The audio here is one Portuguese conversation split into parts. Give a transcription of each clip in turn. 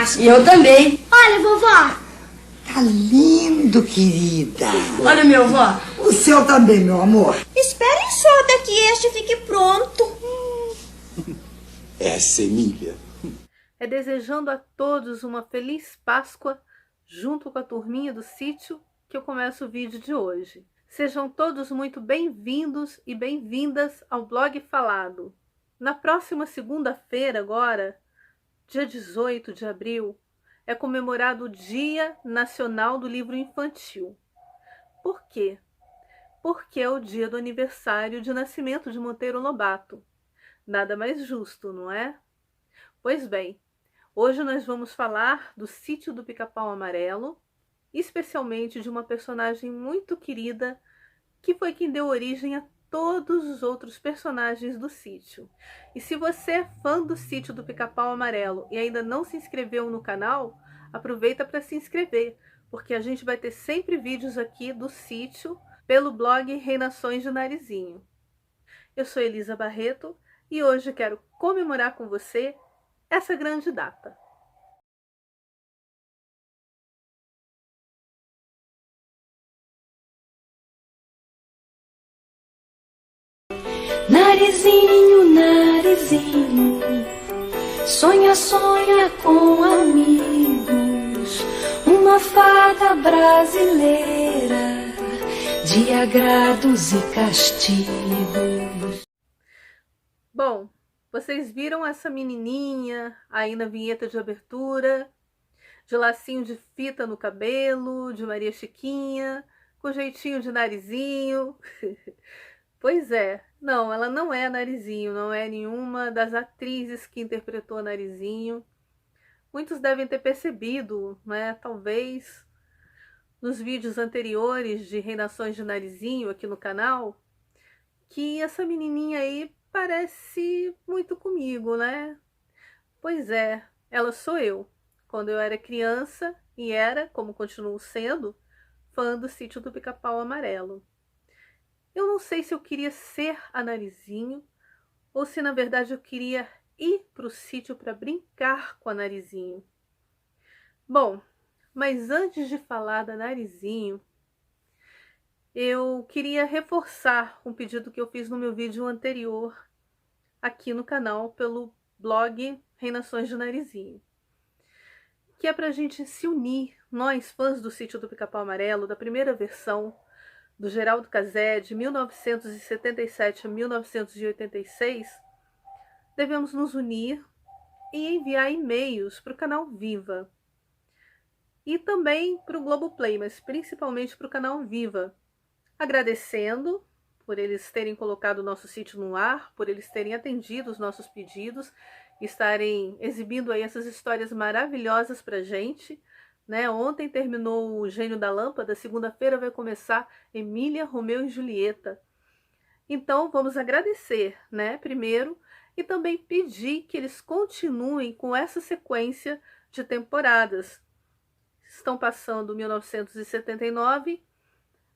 acho. E eu também. Olha, vovó. Tá lindo, querida. Olha, meu vó. O seu também, meu amor. Esperem só até que este fique pronto. Essa Emília. É desejando a todos uma feliz Páscoa, junto com a turminha do sítio, que eu começo o vídeo de hoje. Sejam todos muito bem-vindos e bem-vindas ao Blog Falado. Na próxima segunda-feira agora, dia 18 de abril, é comemorado o Dia Nacional do Livro Infantil. Por quê? Porque é o dia do aniversário de nascimento de Monteiro Lobato. Nada mais justo, não é? Pois bem, hoje nós vamos falar do Sítio do Pica-Pau Amarelo, especialmente de uma personagem muito querida, que foi quem deu origem a todos os outros personagens do sítio. E se você é fã do Sítio do Pica-Pau Amarelo e ainda não se inscreveu no canal, aproveita para se inscrever, porque a gente vai ter sempre vídeos aqui do sítio pelo blog Reinações de Narizinho. Eu sou Elisa Barreto e hoje quero comemorar com você essa grande data. Narizinho, narizinho, sonha, sonha com amigos, uma fada brasileira de agrados e castigos. Bom, vocês viram essa menininha aí na vinheta de abertura, de lacinho de fita no cabelo, de Maria Chiquinha, com jeitinho de narizinho. Pois é, não, ela não é Narizinho, não é nenhuma das atrizes que interpretou a Narizinho. Muitos devem ter percebido, né, talvez nos vídeos anteriores de Reinações de Narizinho aqui no canal, que essa menininha aí parece muito comigo, né? Pois é, ela sou eu, quando eu era criança e era, como continuo sendo, fã do Sítio do Pica-Pau Amarelo. Eu não sei se eu queria ser a Narizinho ou se na verdade eu queria ir para o sítio para brincar com a Narizinho. Bom, mas antes de falar da Narizinho, eu queria reforçar um pedido que eu fiz no meu vídeo anterior aqui no canal pelo blog Reinações de Narizinho, que é para a gente se unir, nós fãs do Sítio do Pica-Pau Amarelo, da primeira versão, do Geraldo Cazé, de 1977 a 1986, devemos nos unir e enviar e-mails para o canal Viva. E também para o Globoplay, mas principalmente para o canal Viva, agradecendo por eles terem colocado o nosso sítio no ar, por eles terem atendido os nossos pedidos, estarem exibindo aí essas histórias maravilhosas para a gente. Né? Ontem terminou o Gênio da Lâmpada, segunda-feira vai começar Emília, Romeu e Julieta. Então vamos agradecer, né, primeiro, e também pedir que eles continuem com essa sequência de temporadas. Estão passando 1979,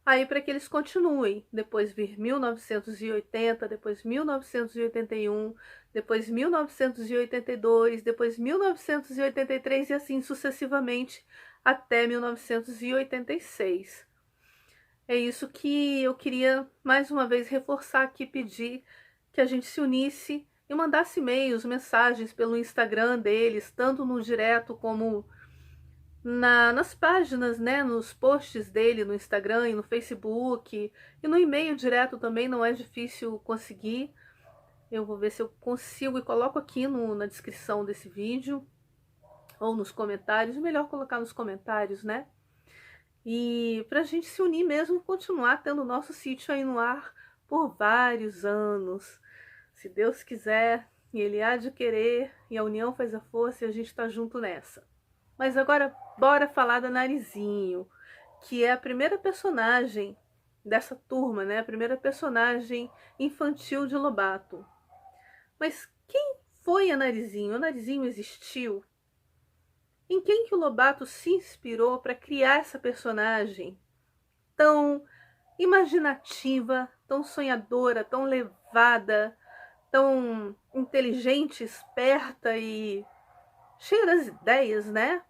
aí para que eles continuem, depois vir 1980, depois 1981, depois 1982, depois 1983 e assim sucessivamente até 1986. É isso que eu queria mais uma vez reforçar aqui, pedir que a gente se unisse e mandasse e-mails, mensagens pelo Instagram deles, tanto no direto como nas páginas, né, nos posts dele no Instagram e no Facebook, e no e-mail direto também não é difícil conseguir. Eu vou ver se eu consigo e coloco aqui na descrição desse vídeo, ou nos comentários, melhor colocar nos comentários, né? E para a gente se unir mesmo e continuar tendo o nosso sítio aí no ar por vários anos. Se Deus quiser, e Ele há de querer, e a união faz a força, e a gente está junto nessa. Mas agora, bora falar da Narizinho, que é a primeira personagem dessa turma, né? A primeira personagem infantil de Lobato. Mas quem foi a Narizinho? A Narizinho existiu? Em quem que o Lobato se inspirou para criar essa personagem tão imaginativa, tão sonhadora, tão levada, tão inteligente, esperta e cheia das ideias, né?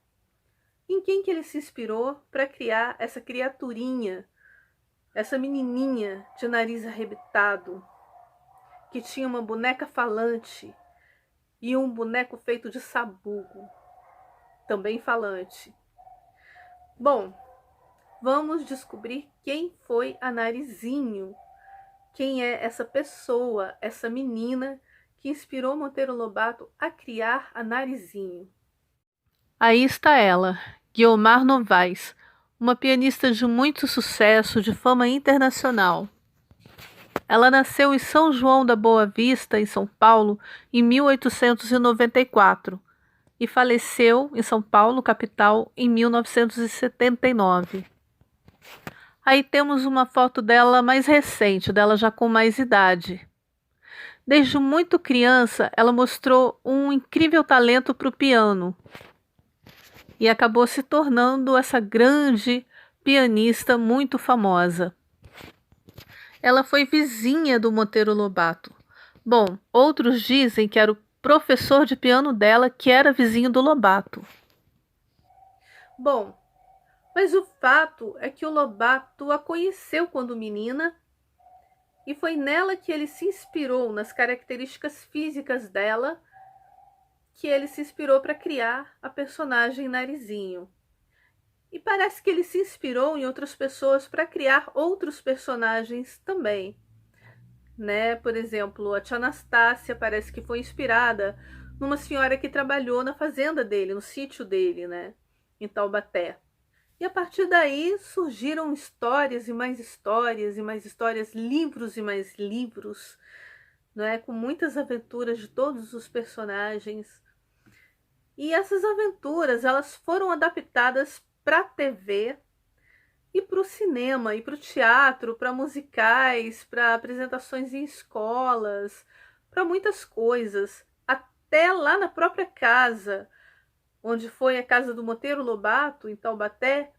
Em quem que ele se inspirou para criar essa criaturinha, essa menininha de nariz arrebitado, que tinha uma boneca falante e um boneco feito de sabugo, também falante. Bom, vamos descobrir quem foi a Narizinho, quem é essa pessoa, essa menina que inspirou Monteiro Lobato a criar a Narizinho. Aí está ela, Guiomar Novaes, uma pianista de muito sucesso, de fama internacional. Ela nasceu em São João da Boa Vista, em São Paulo, em 1894 e faleceu em São Paulo, capital, em 1979. Aí temos uma foto dela mais recente, dela já com mais idade. Desde muito criança, ela mostrou um incrível talento para o piano e acabou se tornando essa grande pianista muito famosa. Ela foi vizinha do Monteiro Lobato. Bom, outros dizem que era o professor de piano dela que era vizinho do Lobato. Bom, mas o fato é que o Lobato a conheceu quando menina e foi nela que ele se inspirou, nas características físicas dela, que ele se inspirou para criar a personagem Narizinho. E parece que ele se inspirou em outras pessoas para criar outros personagens também, né? Por exemplo, a tia Anastácia parece que foi inspirada numa senhora que trabalhou na fazenda dele, no sítio dele, né? Em Taubaté. E a partir daí surgiram histórias e mais histórias e mais histórias, livros e mais livros, né? Com muitas aventuras de todos os personagens. E essas aventuras, elas foram adaptadas para a TV e para o cinema, e para o teatro, para musicais, para apresentações em escolas, para muitas coisas. Até lá na própria casa, onde foi a casa do Monteiro Lobato, em Taubaté,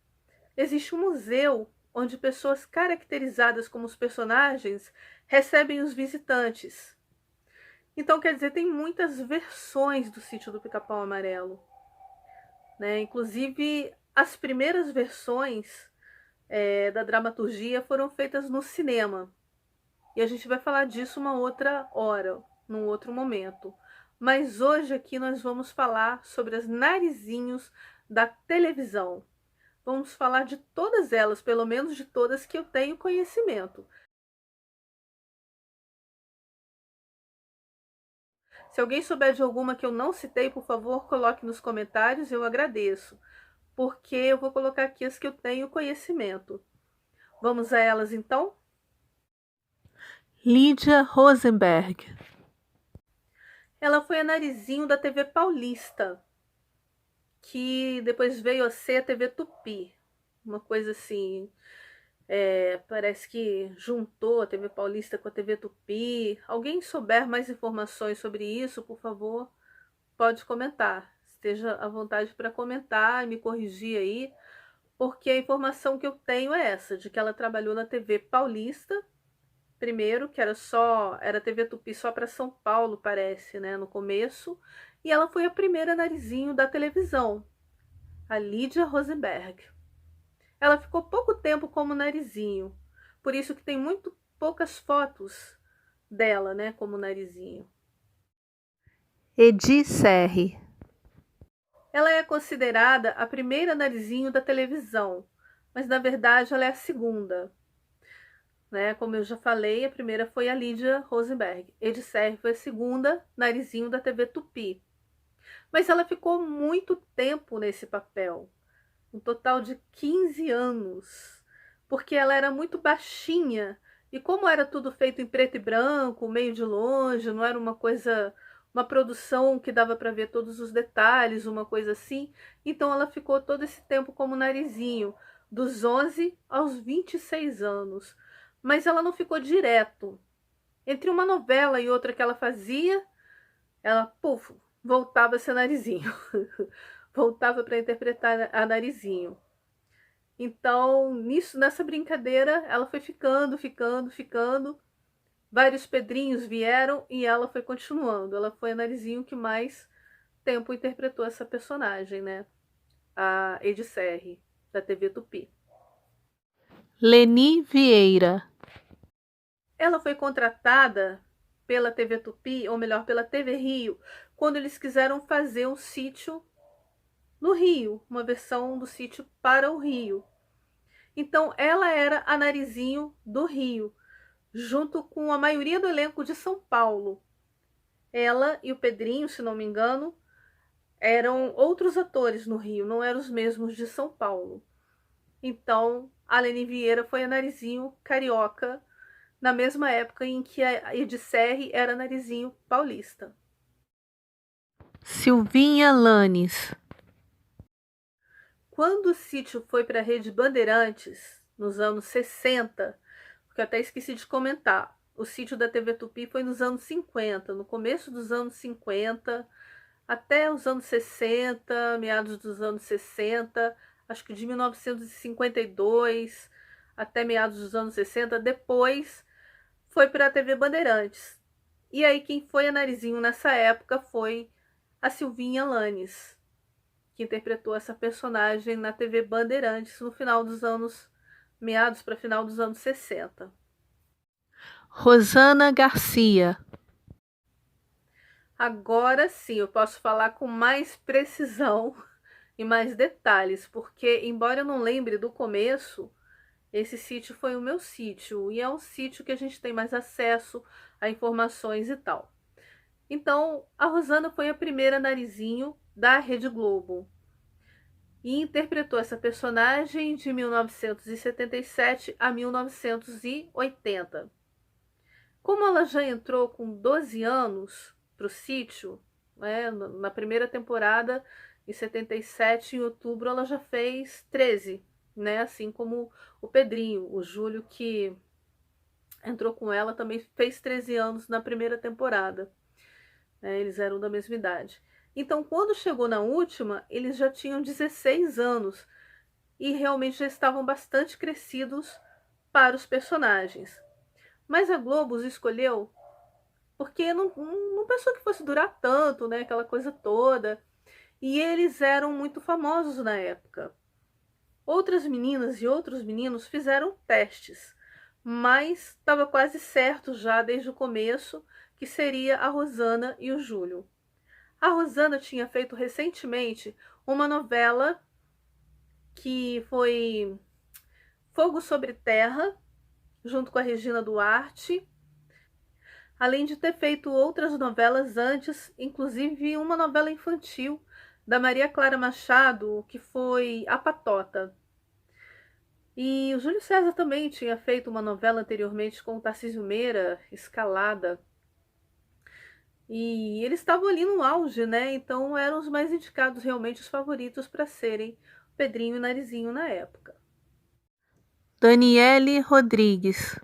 existe um museu onde pessoas caracterizadas como os personagens recebem os visitantes. Então, quer dizer, tem muitas versões do Sítio do Pica-Pau Amarelo, né? Inclusive, as primeiras versões da dramaturgia foram feitas no cinema. E a gente vai falar disso uma outra hora, num outro momento. Mas hoje aqui nós vamos falar sobre as Narizinhos da televisão. Vamos falar de todas elas, pelo menos de todas que eu tenho conhecimento. Se alguém souber de alguma que eu não citei, por favor, coloque nos comentários, eu agradeço. Porque eu vou colocar aqui as que eu tenho conhecimento. Vamos a elas então? Lídia Rosenberg. Ela foi a Narizinho da TV Paulista, que depois veio a ser a TV Tupi. Uma coisa assim, parece que juntou a TV Paulista com a TV Tupi. Alguém souber mais informações sobre isso, por favor, pode comentar. Esteja à vontade para comentar e me corrigir aí, porque a informação que eu tenho é essa, de que ela trabalhou na TV Paulista, primeiro, que era TV Tupi só para São Paulo, parece, né, no começo, e ela foi a primeira Narizinho da televisão, a Lídia Rosenberg. Ela ficou pouco tempo como Narizinho, por isso que tem muito poucas fotos dela, né, como Narizinho. Edi Serri. Ela é considerada a primeira Narizinho da televisão, mas na verdade ela é a segunda. Né? Como eu já falei, a primeira foi a Lídia Rosenberg. Edi Serri foi a segunda Narizinho da TV Tupi. Mas ela ficou muito tempo nesse papel, um total de 15 anos, porque ela era muito baixinha, e como era tudo feito em preto e branco, meio de longe, não era uma produção que dava para ver todos os detalhes, uma coisa assim, então ela ficou todo esse tempo como Narizinho, dos 11 aos 26 anos. Mas ela não ficou direto. Entre uma novela e outra que ela fazia, ela, voltava a ser Narizinho. Voltava para interpretar a Narizinho. Então, nessa brincadeira, ela foi ficando. Vários Pedrinhos vieram e ela foi continuando. Ela foi a Narizinho que mais tempo interpretou essa personagem, né? A Ediserre, da TV Tupi. Leni Vieira. Ela foi contratada pela TV Tupi, ou melhor, pela TV Rio, quando eles quiseram fazer um sítio no Rio, uma versão do sítio para o Rio. Então, ela era a Narizinho do Rio, junto com a maioria do elenco de São Paulo. Ela e o Pedrinho, se não me engano, eram outros atores no Rio, não eram os mesmos de São Paulo. Então, a Leni Vieira foi a Narizinho carioca, na mesma época em que a Ediserre era Narizinho paulista. Silvinha Lannis. Quando o sítio foi para a Rede Bandeirantes, nos anos 60, porque eu até esqueci de comentar, o sítio da TV Tupi foi nos anos 50, no começo dos anos 50, até os anos 60, meados dos anos 60, acho que de 1952 até meados dos anos 60, depois foi para a TV Bandeirantes. E aí quem foi a Narizinho nessa época foi a Silvinha Lannis, que interpretou essa personagem na TV Bandeirantes no final dos anos, meados para final dos anos 60. Rosana Garcia. Agora sim, eu posso falar com mais precisão e mais detalhes, porque embora eu não lembre do começo, esse sítio foi o meu sítio, e é um sítio que a gente tem mais acesso a informações e tal. Então, a Rosana foi a primeira Narizinho da Rede Globo e interpretou essa personagem de 1977 a 1980. Como ela já entrou com 12 anos para o sítio, né, na primeira temporada, em 77, em outubro, ela já fez 13, né, assim como o Pedrinho, o Júlio, que entrou com ela, também fez 13 anos na primeira temporada. Eles eram da mesma idade. Então, quando chegou na última, eles já tinham 16 anos e realmente já estavam bastante crescidos para os personagens. Mas a Globo os escolheu porque não pensou que fosse durar tanto, né? Aquela coisa toda. E eles eram muito famosos na época. Outras meninas e outros meninos fizeram testes, mas estava quase certo já desde o começo que seria a Rosana e o Júlio. A Rosana tinha feito recentemente uma novela que foi Fogo sobre Terra, junto com a Regina Duarte, além de ter feito outras novelas antes, inclusive uma novela infantil da Maria Clara Machado, que foi A Patota. E o Júlio César também tinha feito uma novela anteriormente com o Tarcísio Meira, Escalada. E eles estavam ali no auge, né? Então eram os mais indicados, realmente os favoritos para serem Pedrinho e Narizinho na época. Daniele Rodrigues.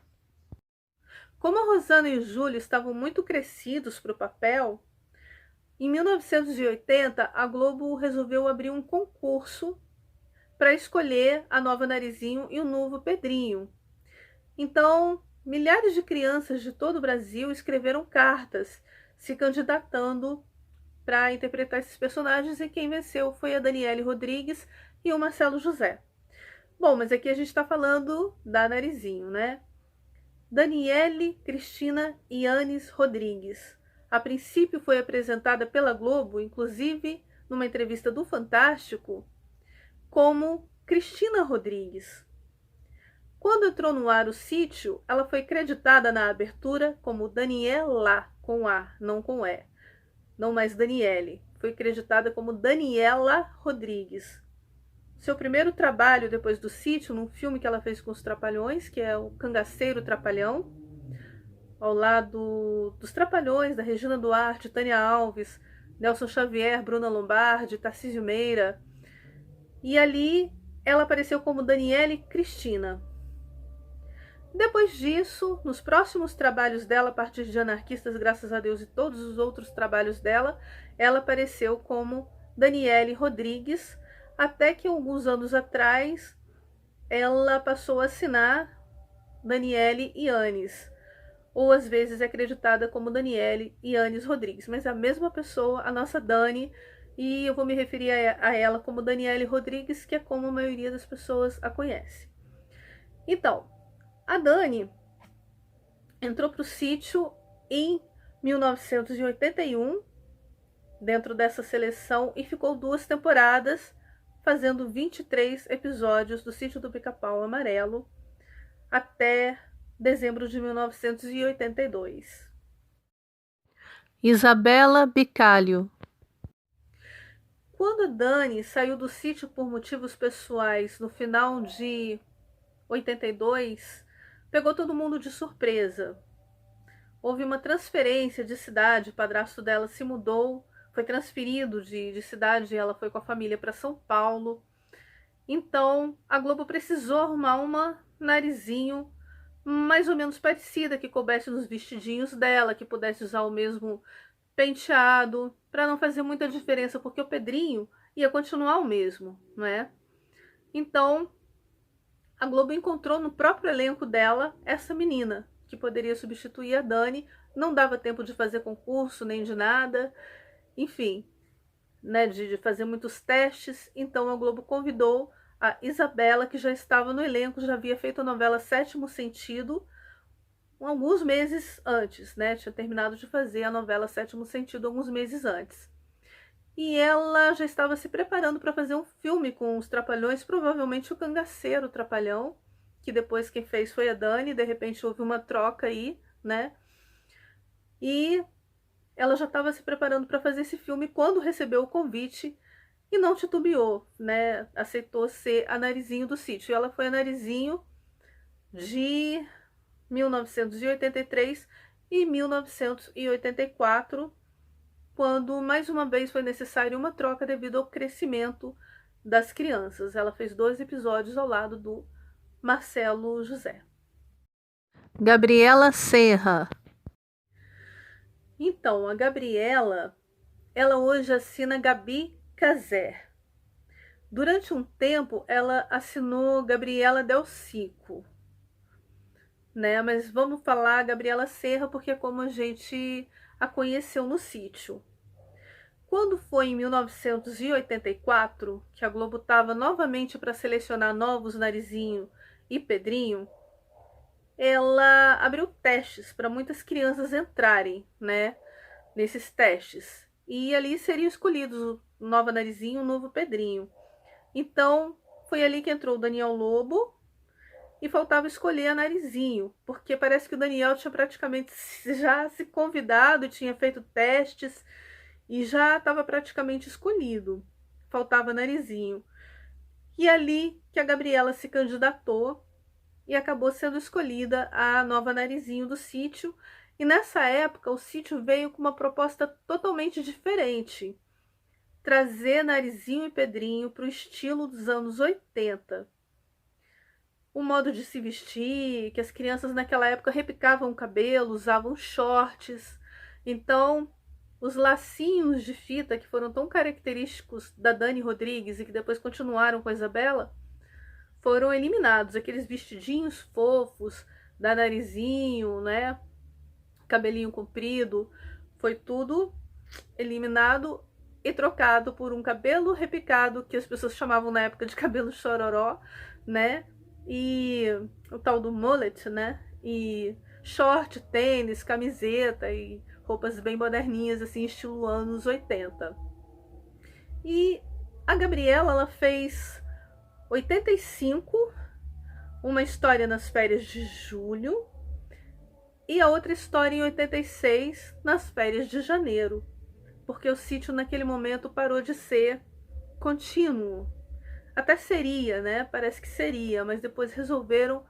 Como a Rosana e o Júlio estavam muito crescidos para o papel, em 1980 a Globo resolveu abrir um concurso para escolher a nova Narizinho e o novo Pedrinho. Então, milhares de crianças de todo o Brasil escreveram cartas se candidatando para interpretar esses personagens, e quem venceu foi a Daniele Rodrigues e o Marcelo José. Bom, mas aqui a gente está falando da Narizinho, né? Daniele Cristina Yanes Rodrigues. A princípio foi apresentada pela Globo, inclusive numa entrevista do Fantástico, como Cristina Rodrigues. Quando entrou no ar o sítio, ela foi creditada na abertura como Daniela, com A, não com E. Não mais Daniele. Foi creditada como Daniela Rodrigues. Seu primeiro trabalho depois do sítio, num filme que ela fez com os Trapalhões, que é o Cangaceiro Trapalhão, ao lado dos Trapalhões, da Regina Duarte, Tânia Alves, Nelson Xavier, Bruna Lombardi, Tarcísio Meira. E ali ela apareceu como Daniele Cristina. Depois disso, nos próximos trabalhos dela, a partir de Anarquistas, Graças a Deus, e todos os outros trabalhos dela, ela apareceu como Daniele Rodrigues, até que alguns anos atrás ela passou a assinar Daniele Yanes. ou às vezes é acreditada como Daniele Yanes Rodrigues, mas é a mesma pessoa, a nossa Dani, e eu vou me referir a ela como Daniele Rodrigues, que é como a maioria das pessoas a conhece. Então, a Dani entrou para o sítio em 1981, dentro dessa seleção, e ficou 2 temporadas, fazendo 23 episódios do Sítio do Pica-Pau Amarelo, até dezembro de 1982. Isabela Bicalho. Quando a Dani saiu do sítio por motivos pessoais no final de 82, pegou todo mundo de surpresa. Houve uma transferência de cidade, o padrasto dela se mudou, foi transferido de cidade, ela foi com a família para São Paulo. Então, a Globo precisou arrumar uma Narizinho mais ou menos parecida, que coubesse nos vestidinhos dela, que pudesse usar o mesmo penteado, para não fazer muita diferença, porque o Pedrinho ia continuar o mesmo, não é? Então, a Globo encontrou no próprio elenco dela essa menina, que poderia substituir a Dani. Não dava tempo de fazer concurso, nem de nada, enfim, né, de fazer muitos testes. Então a Globo convidou a Isabela, que já estava no elenco, já havia feito a novela Sétimo Sentido alguns meses antes, né? Tinha terminado de fazer a novela Sétimo Sentido alguns meses antes. E ela já estava se preparando para fazer um filme com os Trapalhões, provavelmente o Cangaceiro Trapalhão, que depois quem fez foi a Dani, de repente houve uma troca aí, né? E ela já estava se preparando para fazer esse filme quando recebeu o convite e não titubeou, né? Aceitou ser a Narizinho do sítio. E ela foi a Narizinho de 1983 e 1984, quando mais uma vez foi necessária uma troca devido ao crescimento das crianças. Ela fez 2 episódios ao lado do Marcelo José. Gabriela Serra. Então, a Gabriela, ela hoje assina Gabi Casé. Durante um tempo, ela assinou Gabriela Del Cico, né? Mas vamos falar Gabriela Serra, porque é como a gente a conheceu no sítio. Quando foi em 1984, que a Globo estava novamente para selecionar novos Narizinho e Pedrinho, ela abriu testes para muitas crianças entrarem, né, nesses testes. E ali seriam escolhidos o novo Narizinho e o novo Pedrinho. Então, foi ali que entrou o Daniel Lobo e faltava escolher a Narizinho, porque parece que o Daniel tinha praticamente já se convidado, tinha feito testes e já estava praticamente escolhido. Faltava Narizinho. E ali que a Gabriela se candidatou e acabou sendo escolhida a nova Narizinho do sítio. E nessa época o sítio veio com uma proposta totalmente diferente. Trazer Narizinho e Pedrinho para o estilo dos anos 80. O modo de se vestir, que as crianças naquela época repicavam o cabelo, usavam shorts. Então, os lacinhos de fita que foram tão característicos da Dani Rodrigues e que depois continuaram com a Isabela, foram eliminados. Aqueles vestidinhos fofos da Narizinho, né? Cabelinho comprido, foi tudo eliminado e trocado por um cabelo repicado, que as pessoas chamavam na época de cabelo chororó, né? E o tal do mullet, né? E short, tênis, camiseta e roupas bem moderninhas, assim, estilo anos 80. E a Gabriela, ela fez 85, uma história nas férias de julho, e a outra história em 86, nas férias de janeiro, porque o sítio naquele momento parou de ser contínuo. Até seria, né? Parece que seria, mas depois resolveram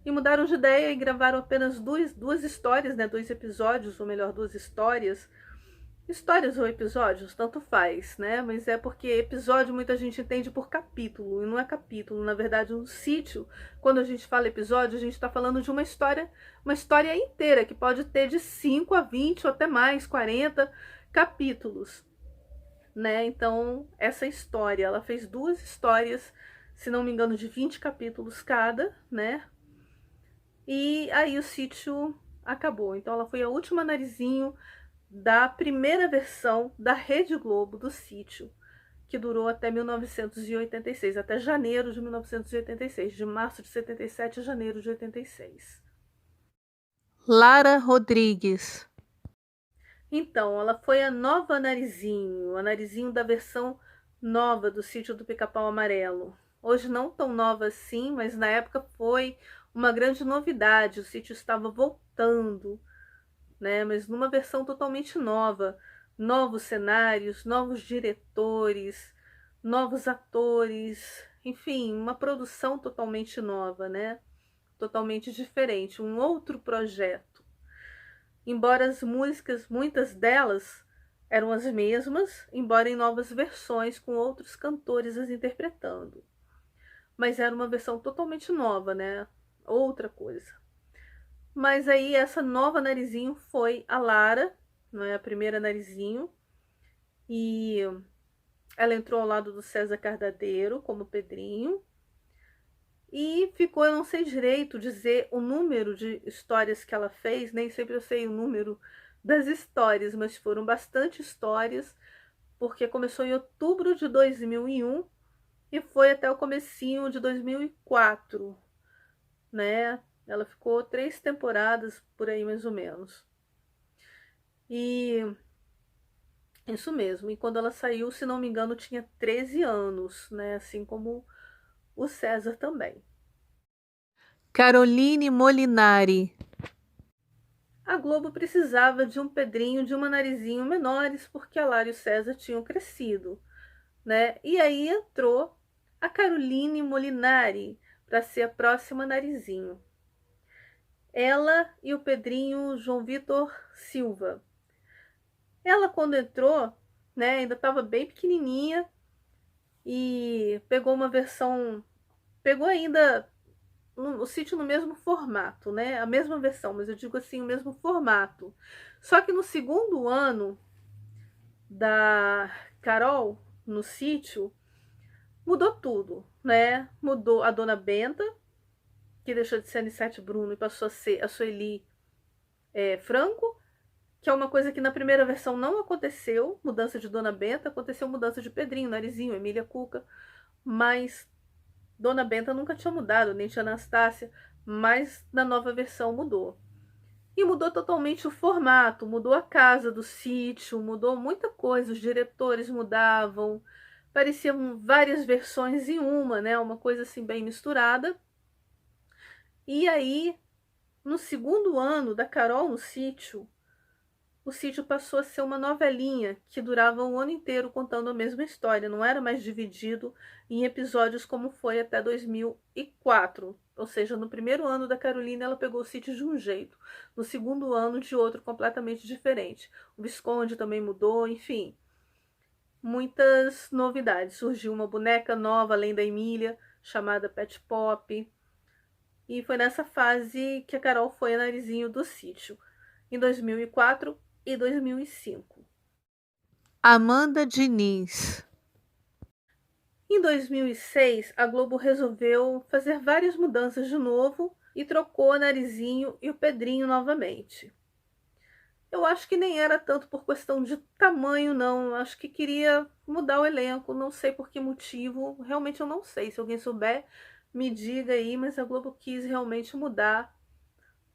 e mudaram de ideia e gravaram apenas duas histórias, né? 2 episódios, ou melhor, 2 histórias. Histórias ou episódios, tanto faz, né? Mas é porque episódio muita gente entende por capítulo, e não é capítulo. Na verdade, um sítio, quando a gente fala episódio, a gente está falando de uma história inteira, que pode ter de 5 a 20 ou até mais, 40 capítulos, né? Então, essa história, ela fez 2 histórias, se não me engano, de 20 capítulos cada, né? E aí o sítio acabou. Então ela foi a última Narizinho da primeira versão da Rede Globo do Sítio, que durou até 1986, até janeiro de 1986, de março de 77 a janeiro de 86. Lara Rodrigues. Então, ela foi a nova Narizinho, a Narizinho da versão nova do Sítio do Pica-Pau Amarelo. Hoje não tão nova assim, mas na época foi uma grande novidade. O sítio estava voltando, né? Mas numa versão totalmente nova. Novos cenários, novos diretores, novos atores, enfim, uma produção totalmente nova, né? Totalmente diferente, um outro projeto. Embora as músicas, muitas delas eram as mesmas, embora em novas versões com outros cantores as interpretando. Mas era uma versão totalmente nova, né? Outra coisa. Mas aí essa nova Narizinho foi a Lara, não é a primeira Narizinho, e ela entrou ao lado do César Cardadeiro como Pedrinho, e ficou, eu não sei direito dizer o número de histórias que ela fez, nem sempre eu sei o número das histórias, mas foram bastante histórias, porque começou em outubro de 2001 e foi até o comecinho de 2004, né? Ela ficou 3 temporadas por aí mais ou menos. E isso mesmo, e quando ela saiu, se não me engano, tinha 13 anos, né? Assim como o César também. Caroline Molinari. A Globo precisava de um Pedrinho, de uma Narizinho menores, porque a Lara e o César tinham crescido, né? E aí entrou a Caroline Molinari para ser a próxima Narizinho. Ela e o Pedrinho João Vitor Silva. Ela, quando entrou, né, ainda estava bem pequenininha e pegou uma versão, pegou ainda o sítio no mesmo formato, né, a mesma versão, mas eu digo assim, o mesmo formato. Só que no segundo ano da Carol no sítio, mudou tudo, né, mudou a Dona Benta, que deixou de ser Anissete Bruno e passou a ser a Sueli Franco, que é uma coisa que na primeira versão não aconteceu, mudança de Dona Benta, aconteceu mudança de Pedrinho, Narizinho, Emília Cuca, mas Dona Benta nunca tinha mudado, nem tia Anastácia, mas na nova versão mudou. E mudou totalmente o formato, mudou a casa do sítio, mudou muita coisa, os diretores mudavam, pareciam várias versões em uma, né? Uma coisa assim bem misturada. E aí, no segundo ano da Carol no sítio, o sítio passou a ser uma novelinha que durava um ano inteiro contando a mesma história, não era mais dividido em episódios como foi até 2004. Ou seja, no primeiro ano da Carolina ela pegou o sítio de um jeito, no segundo ano de outro completamente diferente. O Visconde também mudou, enfim, muitas novidades. Surgiu uma boneca nova além da Emília, chamada Pet Pop, e foi nessa fase que a Carol foi a Narizinho do sítio, em 2004 e 2005. Amanda Diniz. Em 2006, a Globo resolveu fazer várias mudanças de novo e trocou a Narizinho e o Pedrinho novamente. Eu acho que nem era tanto por questão de tamanho, não. Acho que queria mudar o elenco, não sei por que motivo. Realmente eu não sei. Se alguém souber, me diga aí, mas a Globo quis realmente mudar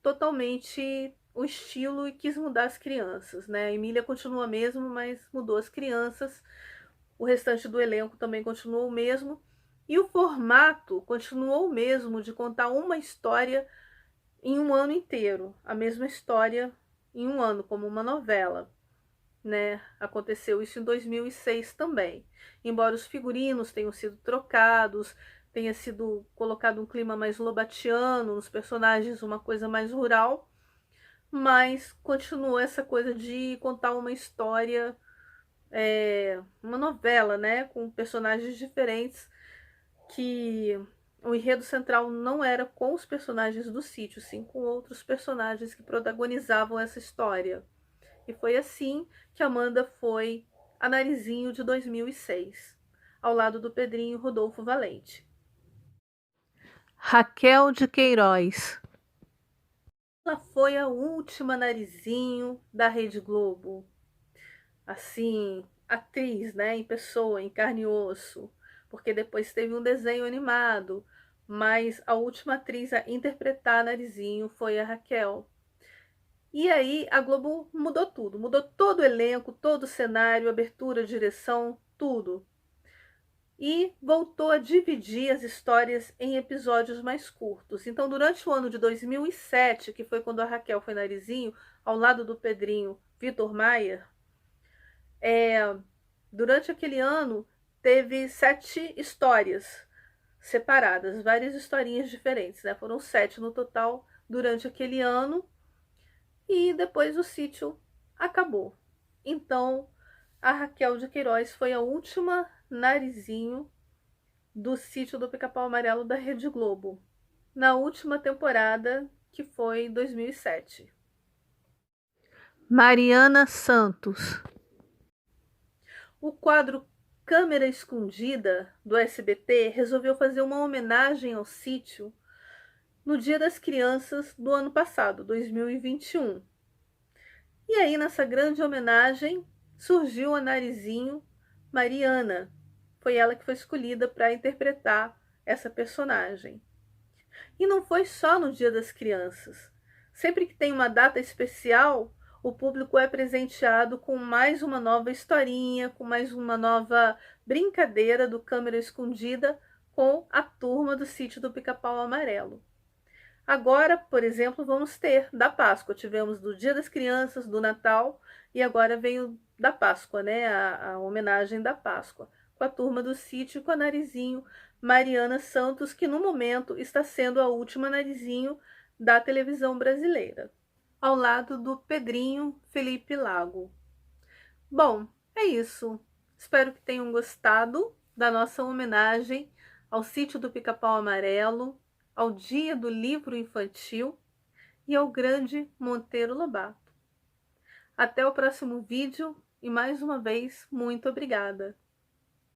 totalmente o estilo e quis mudar as crianças, né? A Emília continua mesmo, mas mudou as crianças. O restante do elenco também continuou o mesmo. E o formato continuou o mesmo, de contar uma história em um ano inteiro. A mesma história em um ano, como uma novela, né? Aconteceu isso em 2006 também. Embora os figurinos tenham sido trocados, tenha sido colocado um clima mais lobatiano nos personagens, uma coisa mais rural, mas continuou essa coisa de contar uma história, uma novela, né, com personagens diferentes, que o enredo central não era com os personagens do sítio, sim com outros personagens que protagonizavam essa história. E foi assim que Amanda foi a Narizinho de 2006, ao lado do Pedrinho Rodolfo Valente. Raquel de Queiroz. Ela foi a última Narizinho da Rede Globo. Assim, atriz, né, em pessoa, em carne e osso, porque depois teve um desenho animado, mas a última atriz a interpretar Narizinho foi a Raquel. E aí a Globo mudou tudo, mudou todo o elenco, todo o cenário, abertura, direção, tudo. E voltou a dividir as histórias em episódios mais curtos. Então, durante o ano de 2007, que foi quando a Raquel foi Narizinho, ao lado do Pedrinho Vitor Maia, durante aquele ano teve 7 histórias separadas, várias historinhas diferentes, né? Foram 7 no total durante aquele ano, e depois o sítio acabou. Então, a Raquel de Queiroz foi a última Narizinho do Sítio do Pica-Pau Amarelo da Rede Globo, na última temporada, que foi em 2007. Mariana Santos. O quadro Câmera Escondida do SBT resolveu fazer uma homenagem ao sítio no Dia das Crianças do ano passado, 2021. E aí, nessa grande homenagem, surgiu a Narizinho Mariana. Foi ela que foi escolhida para interpretar essa personagem. E não foi só no Dia das Crianças. Sempre que tem uma data especial, o público é presenteado com mais uma nova historinha, com mais uma nova brincadeira do Câmera Escondida com a turma do Sítio do Pica-Pau Amarelo. Agora, por exemplo, vamos ter da Páscoa. Tivemos do Dia das Crianças, do Natal, e agora vem o da Páscoa, né? A homenagem da Páscoa, com a turma do Sítio, com a Narizinho Mariana Santos, que no momento está sendo a última Narizinho da televisão brasileira, ao lado do Pedrinho Felipe Lago. Bom, é isso. Espero que tenham gostado da nossa homenagem ao Sítio do Pica-Pau Amarelo, ao Dia do Livro Infantil e ao grande Monteiro Lobato. Até o próximo vídeo e mais uma vez, muito obrigada!